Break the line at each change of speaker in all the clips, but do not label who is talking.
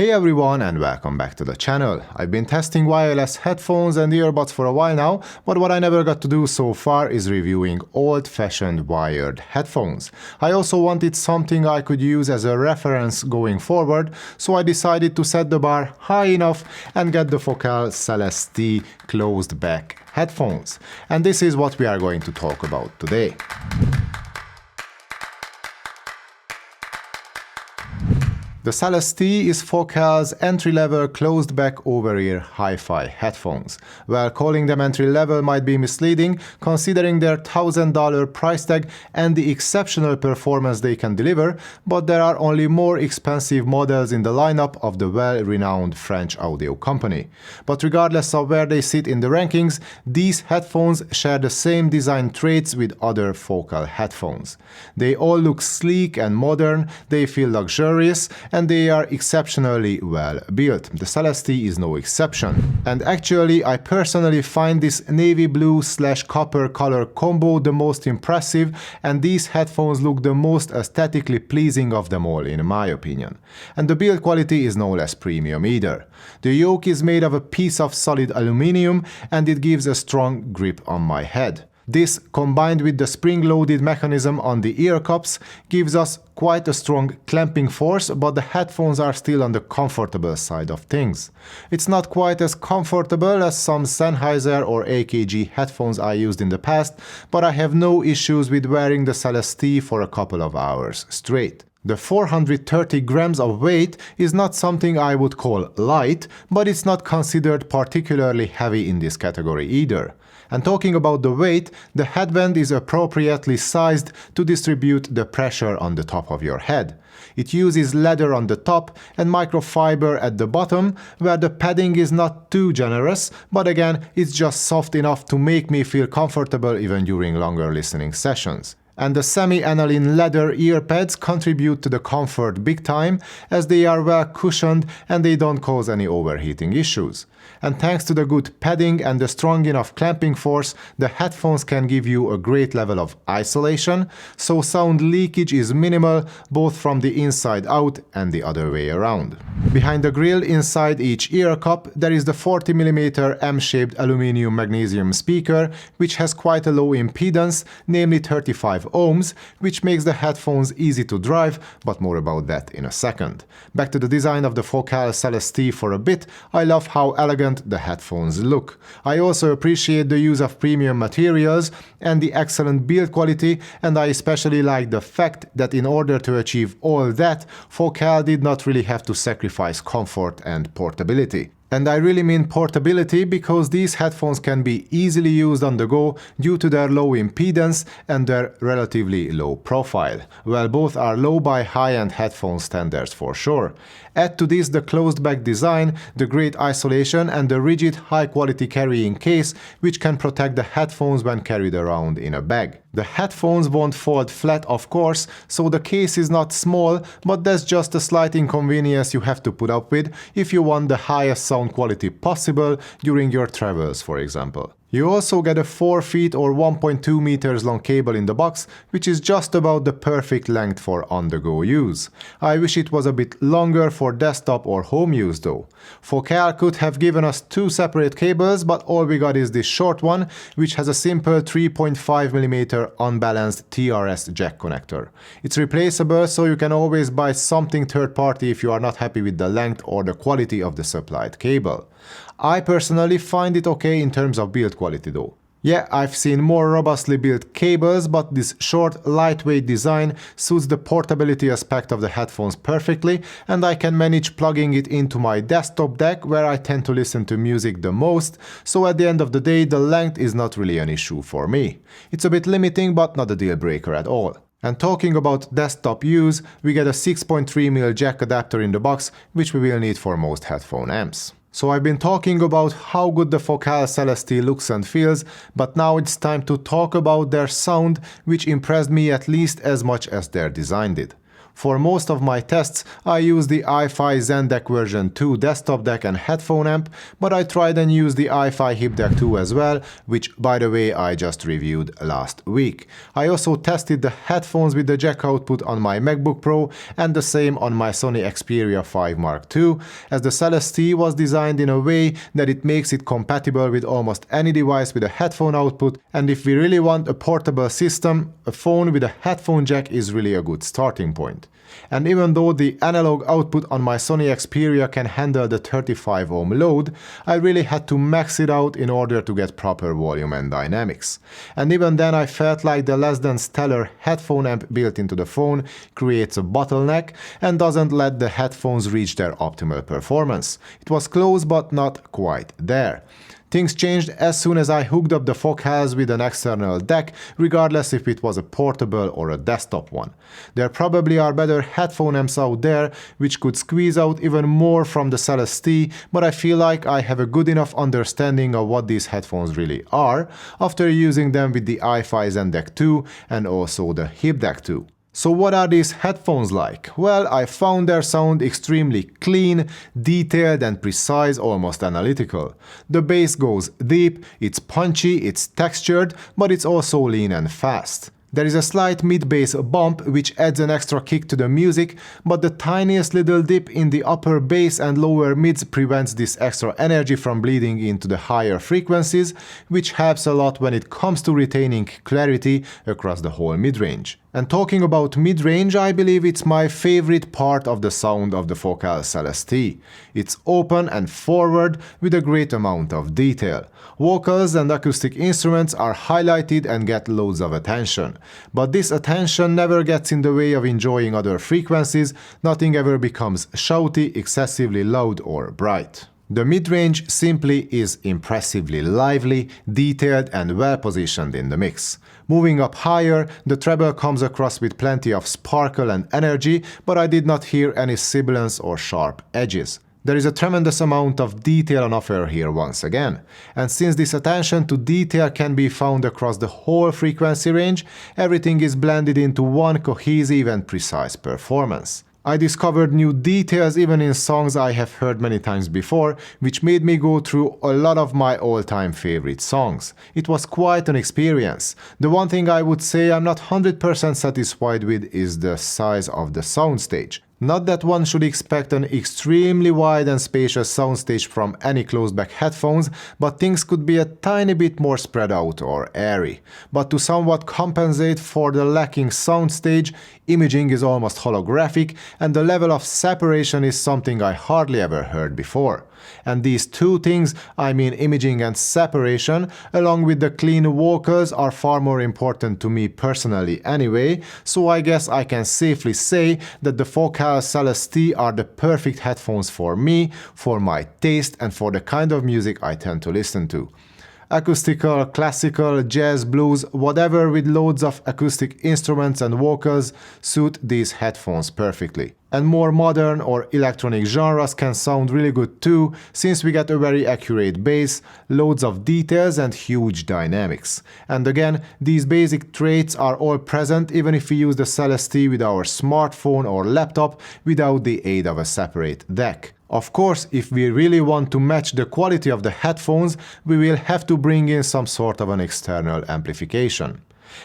Hey everyone and welcome back to the channel. I've been testing wireless headphones and earbuds for a while now, but what I never got to do so far is reviewing old-fashioned wired headphones. I also wanted something I could use as a reference going forward, so I decided to set the bar high enough and get the Focal Celestee closed back headphones. And this is what we are going to talk about today. The Celestee is Focal's entry-level closed-back over-ear hi-fi headphones. While calling them entry-level might be misleading, considering their $1,000 price tag and the exceptional performance they can deliver, but there are only more expensive models in the lineup of the well-renowned French audio company. But regardless of where they sit in the rankings, these headphones share the same design traits with other Focal headphones. They all look sleek and modern, they feel luxurious, and they are exceptionally well built. The Celestee is no exception. And actually, I personally find this navy blue/copper color combo the most impressive, and these headphones look the most aesthetically pleasing of them all in my opinion. And the build quality is no less premium either. The yoke is made of a piece of solid aluminum and it gives a strong grip on my head. This, combined with the spring-loaded mechanism on the ear cups, gives us quite a strong clamping force, but the headphones are still on the comfortable side of things. It's not quite as comfortable as some Sennheiser or AKG headphones I used in the past, but I have no issues with wearing the Celestee for a couple of hours straight. The 430 grams of weight is not something I would call light, but it's not considered particularly heavy in this category either. And talking about the weight, the headband is appropriately sized to distribute the pressure on the top of your head. It uses leather on the top and microfiber at the bottom, where the padding is not too generous, but again, it's just soft enough to make me feel comfortable even during longer listening sessions. And the semi-aniline leather ear pads contribute to the comfort big time, as they are well cushioned and they don't cause any overheating issues. And thanks to the good padding and the strong enough clamping force, the headphones can give you a great level of isolation, so sound leakage is minimal both from the inside out and the other way around. Behind the grill inside each ear cup there is the 40mm M-shaped aluminum magnesium speaker, which has quite a low impedance, namely 35 ohms, which makes the headphones easy to drive, but more about that in a second. Back to the design of the Focal Celestee for a bit. I love how elegant the headphones look. I also appreciate the use of premium materials and the excellent build quality, and I especially like the fact that in order to achieve all that, Focal did not really have to sacrifice comfort and portability. And I really mean portability, because these headphones can be easily used on the go due to their low impedance and their relatively low profile. Well, both are low by high-end headphone standards for sure. Add to this the closed-back design, the great isolation and the rigid high-quality carrying case, which can protect the headphones when carried around in a bag. The headphones won't fold flat, of course, so the case is not small, but that's just a slight inconvenience you have to put up with if you want the highest sound quality possible during your travels, for example. You also get a 4 feet or 1.2 meters long cable in the box, which is just about the perfect length for on-the-go use. I wish it was a bit longer for desktop or home use though. Focal could have given us 2 separate cables, but all we got is this short one, which has a simple 3.5mm unbalanced TRS jack connector. It's replaceable, so you can always buy something third-party if you are not happy with the length or the quality of the supplied cable. I personally find it okay in terms of build quality though. Yeah, I've seen more robustly built cables, but this short, lightweight design suits the portability aspect of the headphones perfectly, and I can manage plugging it into my desktop deck where I tend to listen to music the most, so at the end of the day the length is not really an issue for me. It's a bit limiting, but not a deal breaker at all. And talking about desktop use, we get a 6.3mm jack adapter in the box, which we will need for most headphone amps. So I've been talking about how good the Focal Celestee looks and feels, but now it's time to talk about their sound, which impressed me at least as much as their design did. For most of my tests, I use the iFi Zen Deck version 2 desktop deck and headphone amp, but I tried and used the iFi Hip Deck 2 as well, which by the way I just reviewed last week. I also tested the headphones with the jack output on my MacBook Pro and the same on my Sony Xperia 5 Mark II, as the Celestee was designed in a way that it makes it compatible with almost any device with a headphone output, and if we really want a portable system, a phone with a headphone jack is really a good starting point. And even though the analog output on my Sony Xperia can handle the 35 ohm load, I really had to max it out in order to get proper volume and dynamics. And even then I felt like the less than stellar headphone amp built into the phone creates a bottleneck and doesn't let the headphones reach their optimal performance. It was close but not quite there. Things changed as soon as I hooked up the Focals with an external deck, regardless if it was a portable or a desktop one. There probably are better headphone amps out there which could squeeze out even more from the Celestee, but I feel like I have a good enough understanding of what these headphones really are after using them with the iFi Zen Deck 2 and also the Hip Deck 2. So what are these headphones like? Well, I found their sound extremely clean, detailed and precise, almost analytical. The bass goes deep, it's punchy, it's textured, but it's also lean and fast. There is a slight mid-bass bump which adds an extra kick to the music, but the tiniest little dip in the upper bass and lower mids prevents this extra energy from bleeding into the higher frequencies, which helps a lot when it comes to retaining clarity across the whole mid-range. And talking about mid-range, I believe it's my favorite part of the sound of the Focal Celestee. It's open and forward with a great amount of detail. Vocals and acoustic instruments are highlighted and get loads of attention. But this attention never gets in the way of enjoying other frequencies, nothing ever becomes shouty, excessively loud or bright. The mid-range simply is impressively lively, detailed and well positioned in the mix. Moving up higher, the treble comes across with plenty of sparkle and energy, but I did not hear any sibilance or sharp edges. There is a tremendous amount of detail on offer here once again, and since this attention to detail can be found across the whole frequency range, everything is blended into one cohesive and precise performance. I discovered new details even in songs I have heard many times before, which made me go through a lot of my all-time favorite songs. It was quite an experience. The one thing I would say I'm not 100% satisfied with is the size of the soundstage. Not that one should expect an extremely wide and spacious soundstage from any closed-back headphones, but things could be a tiny bit more spread out or airy. But to somewhat compensate for the lacking soundstage, imaging is almost holographic, and the level of separation is something I hardly ever heard before. And these two things, I mean imaging and separation, along with the clean vocals, are far more important to me personally anyway, so I guess I can safely say that the Focal Celestee are the perfect headphones for me, for my taste and for the kind of music I tend to listen to. Acoustical, classical, jazz, blues, whatever with loads of acoustic instruments and vocals suit these headphones perfectly. And more modern or electronic genres can sound really good too, since we get a very accurate bass, loads of details and huge dynamics. And again, these basic traits are all present even if we use the Celestee with our smartphone or laptop without the aid of a separate deck. Of course, if we really want to match the quality of the headphones, we will have to bring in some sort of an external amplification.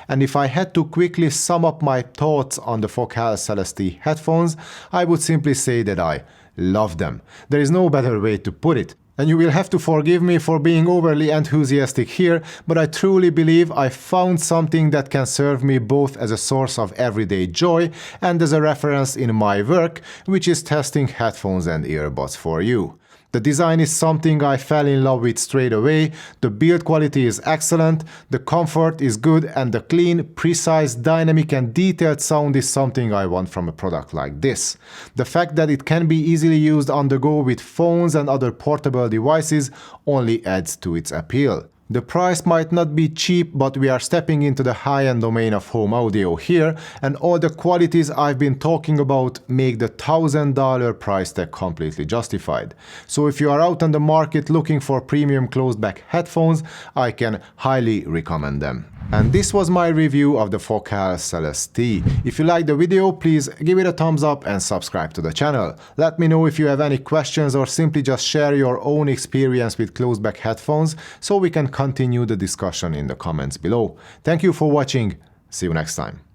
And if I had to quickly sum up my thoughts on the Focal Celestee headphones, I would simply say that I love them. There is no better way to put it. And you will have to forgive me for being overly enthusiastic here, but I truly believe I found something that can serve me both as a source of everyday joy and as a reference in my work, which is testing headphones and earbuds for you. The design is something I fell in love with straight away, the build quality is excellent, the comfort is good, and the clean, precise, dynamic and detailed sound is something I want from a product like this. The fact that it can be easily used on the go with phones and other portable devices only adds to its appeal. The price might not be cheap, but we are stepping into the high-end domain of home audio here, and all the qualities I've been talking about make the $1,000 price tag completely justified. So if you are out on the market looking for premium closed-back headphones, I can highly recommend them. And this was my review of the Focal Celestee. If you liked the video, please give it a thumbs up and subscribe to the channel. Let me know if you have any questions or simply just share your own experience with closed-back headphones so we can continue the discussion in the comments below. Thank you for watching. See you next time.